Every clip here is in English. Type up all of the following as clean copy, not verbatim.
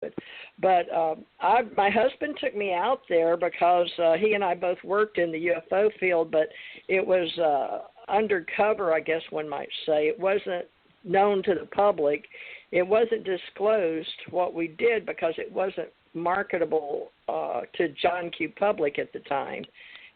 But my husband took me out there because he and I both worked in the UFO field, but it was undercover, I guess one might say. It wasn't known to the public. It wasn't disclosed what we did because it wasn't marketable to John Q. public at the time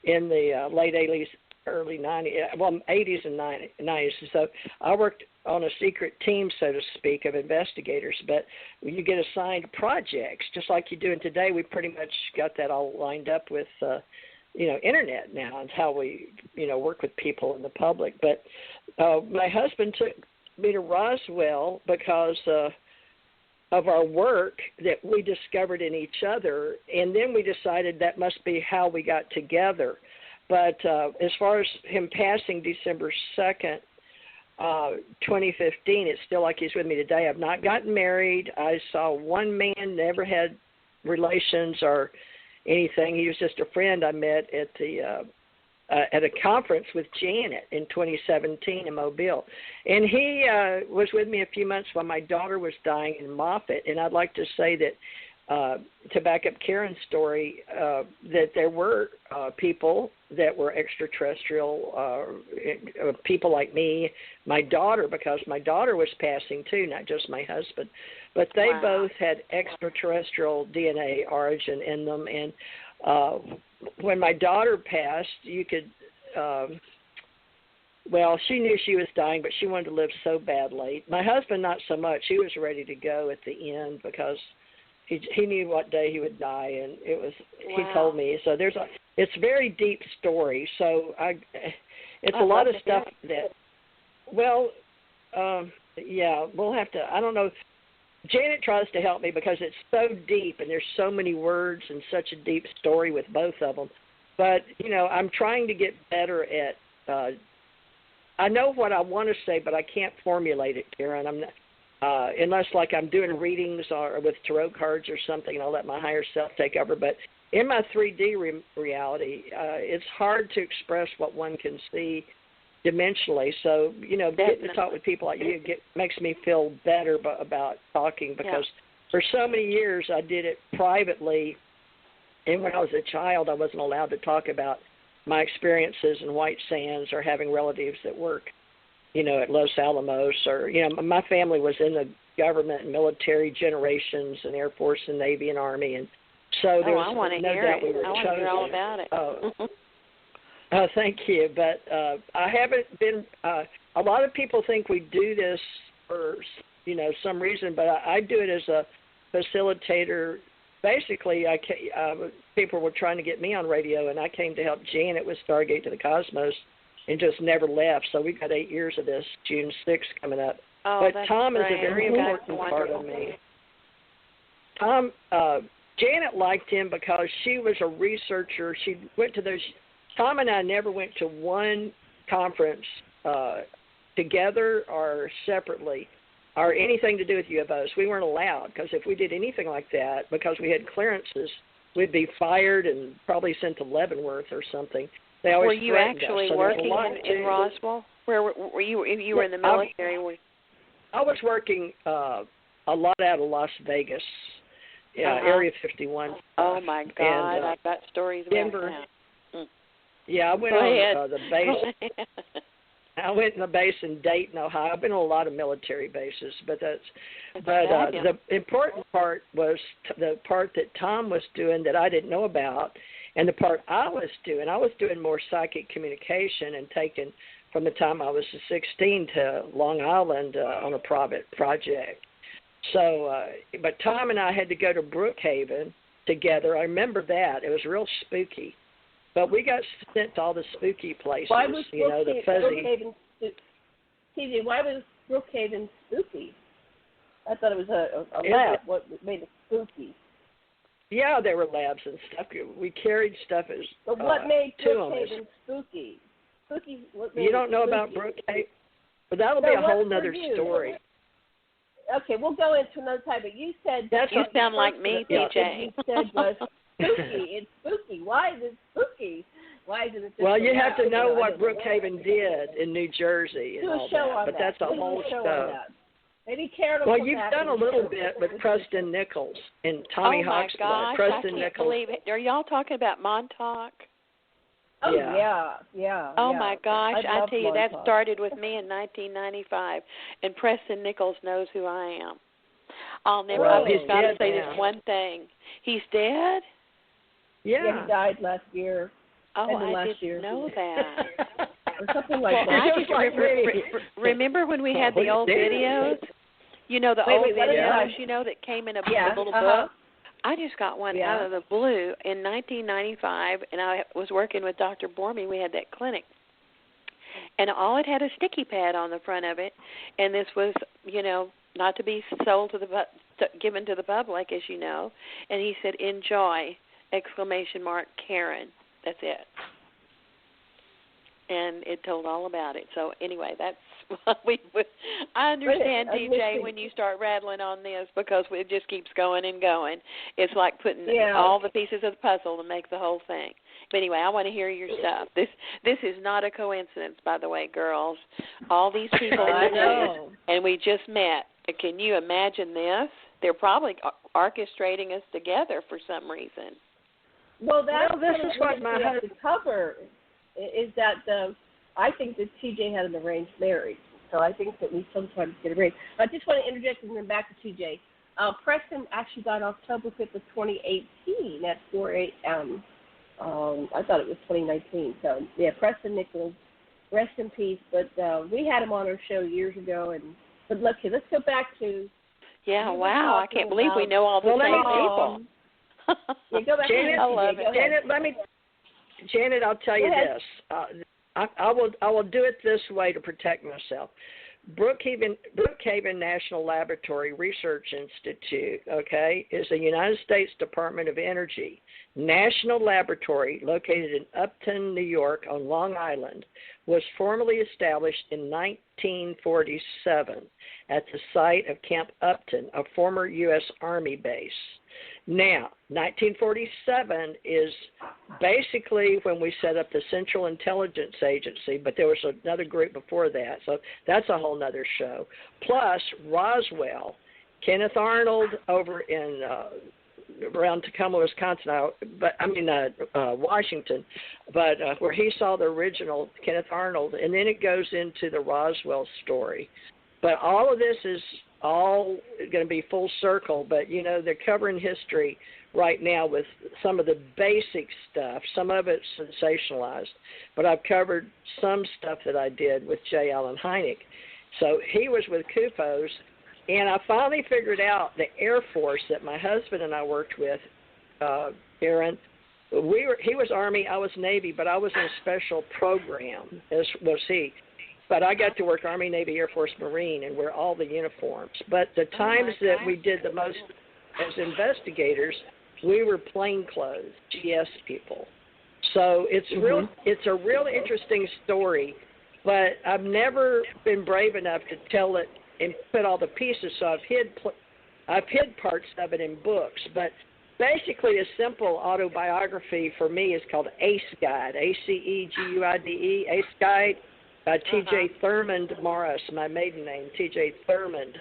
in the late 80s, early 90s, well, 80s and 90s. So I worked on a secret team, so to speak, of investigators, but you get assigned projects, just like you do in today. We pretty much got that all lined up with, internet now and how we, work with people in the public. But my husband took me to Roswell because of our work that we discovered in each other, and then we decided that must be how we got together. But as far as him passing December 2nd, 2015, it's still like he's with me today. I've not gotten married. I saw one man, never had relations or anything. He was just a friend I met at a conference with Janet in 2017 in Mobile. And he was with me a few months while my daughter was dying in Moffat. And I'd like to say that, to back up Karen's story, that there were people that were extraterrestrial, people like me, my daughter, because my daughter was passing too, not just my husband. But they both had extraterrestrial DNA origin in them. And when my daughter passed, you could, she knew she was dying, but she wanted to live so badly. My husband, not so much. He was ready to go at the end because he knew what day he would die, and it was he told me. So it's a very deep story. So it's a lot of stuff that. Well, we'll have to. I don't know. Janet tries to help me because it's so deep and there's so many words and such a deep story with both of them. But, I'm trying to get better at, I know what I want to say, but I can't formulate it, Karen. I'm not, unless like I'm doing readings or with tarot cards or something, and I'll let my higher self take over. But in my 3D reality, it's hard to express what one can see dimensionally. So, getting to talk with people like you makes me feel better about talking because for so many years I did it privately. And when I was a child, I wasn't allowed to talk about my experiences in White Sands or having relatives that work, at Los Alamos or, my family was in the government and military generations and Air Force and Navy and Army. And so there was no doubt we were chosen. I want to hear all about it. Thank you, but I haven't been. A lot of people think we do this for some reason, but I do it as a facilitator. Basically, people were trying to get me on radio, and I came to help Janet with Stargate to the Cosmos, and just never left. So we've got 8 years of this. June 6th coming up. Oh, but Tom is a very important part of me. Tom, Janet liked him because she was a researcher. She went to those. Tom and I never went to one conference together or separately or anything to do with UFOs. We weren't allowed because if we did anything like that, because we had clearances, we'd be fired and probably sent to Leavenworth or something. They always were you actually working in Roswell? Where were you? You were in the military. I was working a lot out of Las Vegas, Area 51. Oh, my God. And, I've got stories about Denver. that. Yeah, I went on the base. I went in the base in Dayton, Ohio. I've been on a lot of military bases, but the important part was the part that Tom was doing that I didn't know about, and the part I was doing. I was doing more psychic communication and taking from the time I was 16 to Long Island on a private project. So, but Tom and I had to go to Brookhaven together. I remember that. It was real spooky. But we got sent to all the spooky places, why was the fuzzy. TJ, why was Brookhaven spooky? I thought it was a lab. What made it spooky? Yeah, there were labs and stuff. We carried stuff as But what made Brookhaven spooky? You don't know about Brookhaven? But that'll be a whole other story. Okay, we'll go into another time. But you said you sound like me, TJ. You said was spooky. It's spooky. Why is it spooky? Why isn't it just well, you have to know what Brookhaven did in New Jersey and all that. But that's a whole show. Maybe Karen will Well, come you've back done a and little share bit with with Preston Nichols and Tommy Hawk's Oh, my gosh. Preston I can't Nichols. believe it. Are y'all talking about Montauk? Oh, Yeah. yeah. Oh, my gosh. I love tell you, that Montauk. started with me in 1995, and Preston Nichols knows who I am. I've just got to say this one thing. He's dead? Yeah. He died last year. Oh, I didn't didn't know that. Or something like Well, that. I just remember when we had the old videos? You know, the old videos, that came in a little book? I just got one out of the blue in 1995, and I was working with Dr. Bormy. We had that clinic. And all it had a sticky pad on the front of it, and this was, not to be sold to given to the public, as you know. And he said, "Enjoy!" ! Karen. That's it. And it told all about it. So anyway, that's what I understand, DJ, when you start rattling on this, because it just keeps going and going. It's like putting all the pieces of the puzzle to make the whole thing. But anyway, I want to hear your stuff. This is not a coincidence, by the way, girls. All these people in the news, and we just met. Can you imagine this? They're probably orchestrating us together for some reason. Well, this is what my husband cover is that I think that TJ had an arranged marriage, so I think that we sometimes get arranged. I just want to interject and then back to TJ. Preston actually died October 5th of 2018 at 4 a.m. I thought it was 2019. So yeah, Preston Nichols, rest in peace. But we had him on our show years ago, but let's go back to. Yeah, wow! I can't believe we know all the same people. Yeah, go back Janet, I love it. Janet, I'll tell you this. I will do it this way to protect myself. Brookhaven National Laboratory Research Institute, is a United States Department of Energy national laboratory located in Upton, New York on Long Island, was formally established in 1947 at the site of Camp Upton, a former U.S. Army base. Now, 1947 is basically when we set up the Central Intelligence Agency, but there was another group before that, so that's a whole other show. Plus, Roswell, Kenneth Arnold over in around Tacoma, Wisconsin, Washington, but where he saw the original Kenneth Arnold, and then it goes into the Roswell story. But all of this is all going to be full circle, but, they're covering history right now with some of the basic stuff. Some of it's sensationalized, but I've covered some stuff that I did with J. Allen Hynek. So he was with CUFOS, and I finally figured out the Air Force that my husband and I worked with, Aaron. He was Army, I was Navy, but I was in a special program, as was he. But I got to work Army, Navy, Air Force, Marine, and wear all the uniforms. But the times that we did the most as investigators, we were plainclothes, GS people. So it's it's a real interesting story, but I've never been brave enough to tell it and put all the pieces. So I've hid parts of it in books. But basically, a simple autobiography for me is called ACE Guide, ACEGUIDE, ACE Guide. T.J. Thurmond Morris, my maiden name, T.J. Thurmond,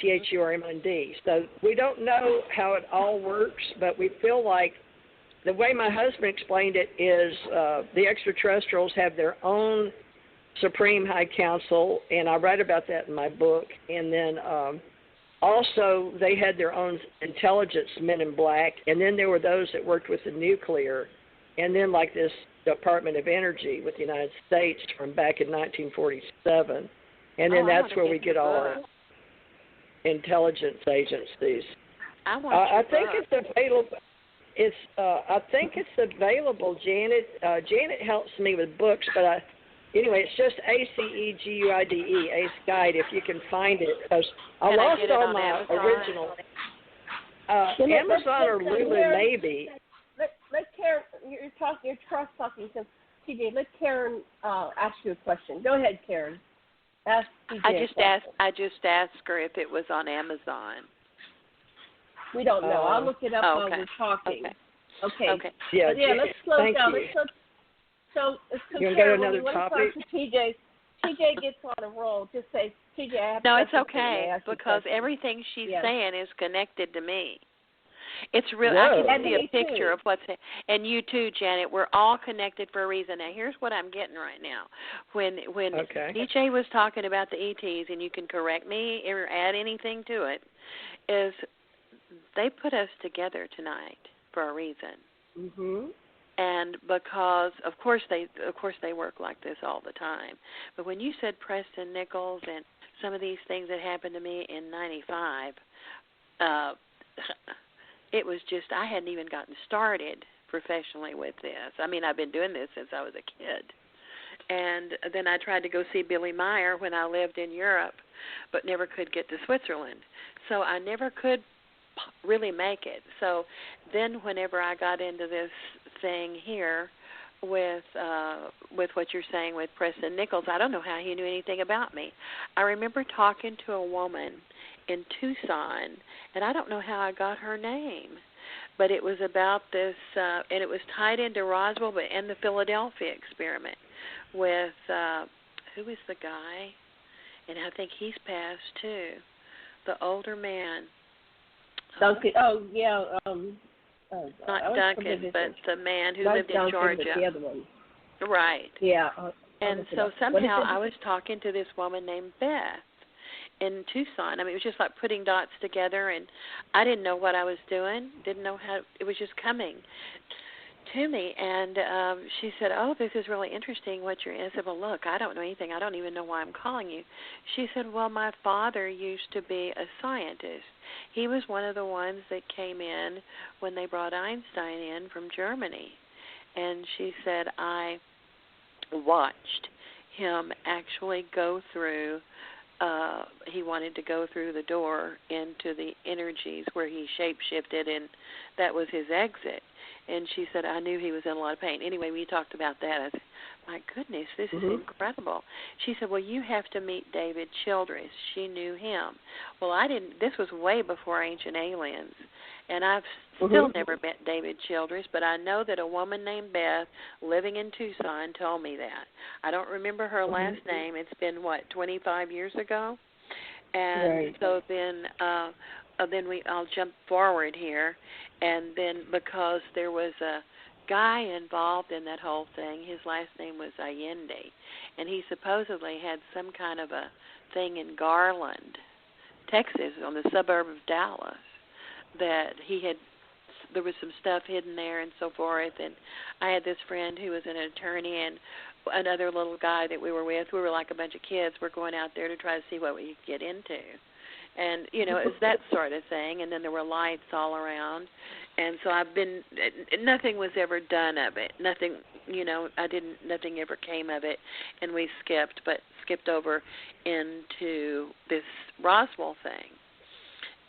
Thurmond. So we don't know how it all works, but we feel like the way my husband explained it is the extraterrestrials have their own Supreme High Council, and I write about that in my book. And then also they had their own intelligence men in black, and then there were those that worked with the nuclear, and then like this Department of Energy with the United States from back in 1947, and then that's where we get all our intelligence agencies. I think it's available. I think it's available, Janet. Janet helps me with books, but anyway, it's just ACEGUIDE, ACE Guide, if you can find it, because I lost all my original. Amazon or Lulu, maybe. Let Karen, you're cross-talking, so TJ, let Karen ask you a question. Go ahead, Karen. Ask TJ. I just asked her if it was on Amazon. We don't know. I'll look it up while we're talking. Okay. Yeah, let's slow down. You. So you Karen, another when topic? to TJ, TJ gets on a roll, just say, TJ, I have No, to it's okay, because everything she's saying is connected to me. It's real. I can see a picture of what's, and you too, Janet. We're all connected for a reason. Now, here's what I'm getting right now. When DJ was talking about the ETs, and you can correct me or add anything to it, is they put us together tonight for a reason. Mm-hmm. And because, of course, they work like this all the time. But when you said Preston Nichols and some of these things that happened to me in '95, it was just, I hadn't even gotten started professionally with this. I mean, I've been doing this since I was a kid. And then I tried to go see Billy Meyer when I lived in Europe, but never could get to Switzerland. So I never could really make it. So then whenever I got into this thing here with what you're saying with Preston Nichols, I don't know how he knew anything about me. I remember talking to a woman in Tucson, and I don't know how I got her name, but it was about this, and it was tied into Roswell and the Philadelphia experiment with, who was the guy? And I think he's passed too, the older man. Duncan, not Duncan, but the man who lived in Georgia. The other one. Right. Yeah. And so somehow I was talking to this woman named Beth in Tucson. I mean, it was just like putting dots together, and I didn't know what I was doing, didn't know how, it was just coming to me. And she said, oh, this is really interesting what you're in. I said, well, look, I don't know anything. I don't even know why I'm calling you. She said, well, my father used to be a scientist. He was one of the ones that came in when they brought Einstein in from Germany. And she said, I watched him actually go through, he wanted to go through the door into the energies where he shape-shifted, and that was his exit. And she said, I knew he was in a lot of pain. Anyway, we talked about that. I said, my goodness, this is incredible. She said, well, you have to meet David Childress. She knew him. Well, I didn't. This was way before Ancient Aliens, and I've still never met David Childress, but I know that a woman named Beth living in Tucson told me that. I don't remember her last name. It's been, 25 years ago? And so then I'll jump forward here, and then because there was a guy involved in that whole thing, his last name was Allende, and he supposedly had some kind of a thing in Garland, Texas, on the suburb of Dallas, that there was some stuff hidden there and so forth. And I had this friend who was an attorney, and another little guy that we were with. We were like a bunch of kids. We're going out there to try to see what we could get into. And, it was that sort of thing. And then there were lights all around. And so nothing was ever done of it. Nothing, nothing ever came of it. And we skipped over into this Roswell thing.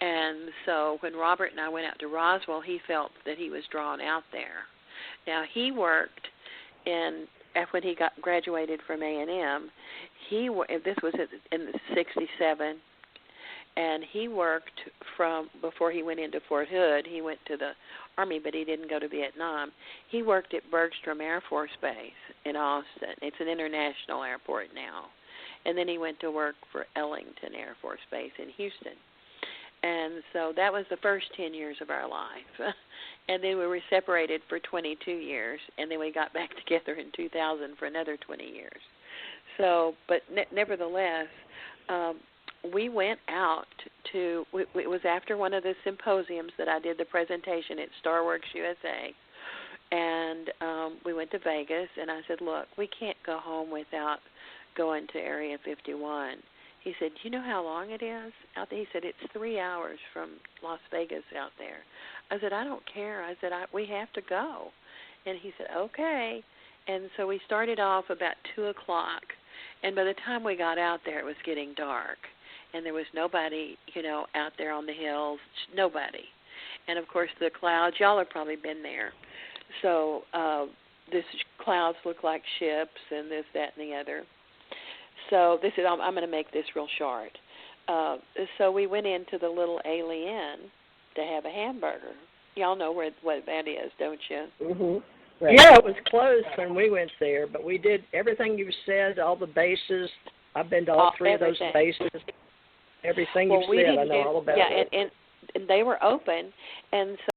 And so when Robert and I went out to Roswell, he felt that he was drawn out there. Now, he worked when he graduated from A&M, this was in '67, and he worked before he went into Fort Hood. He went to the Army, but he didn't go to Vietnam. He worked at Bergstrom Air Force Base in Austin. It's an international airport now. And then he went to work for Ellington Air Force Base in Houston. And so that was the first 10 years of our life. And then we were separated for 22 years, and then we got back together in 2000 for another 20 years. So, but nevertheless, we went out it was after one of the symposiums that I did the presentation at Starworks USA, and we went to Vegas, and I said, look, we can't go home without going to Area 51. He said, do you know how long it is out there? He said, it's 3 hours from Las Vegas out there. I said, I don't care. I said, we have to go. And he said, okay. And so we started off about 2 o'clock. And by the time we got out there, it was getting dark. And there was nobody, out there on the hills, nobody. And, of course, the clouds, y'all have probably been there. So this clouds look like ships and this, that, and the other. So I'm going to make this real short. So we went into the little Alien to have a hamburger. Y'all know what that is, don't you? Right. Yeah, it was closed when we went there, but we did everything you said, all the bases. I've been to all three everything. of those bases. Everything Well, you said, I know all about it. Yeah, and they were open, and so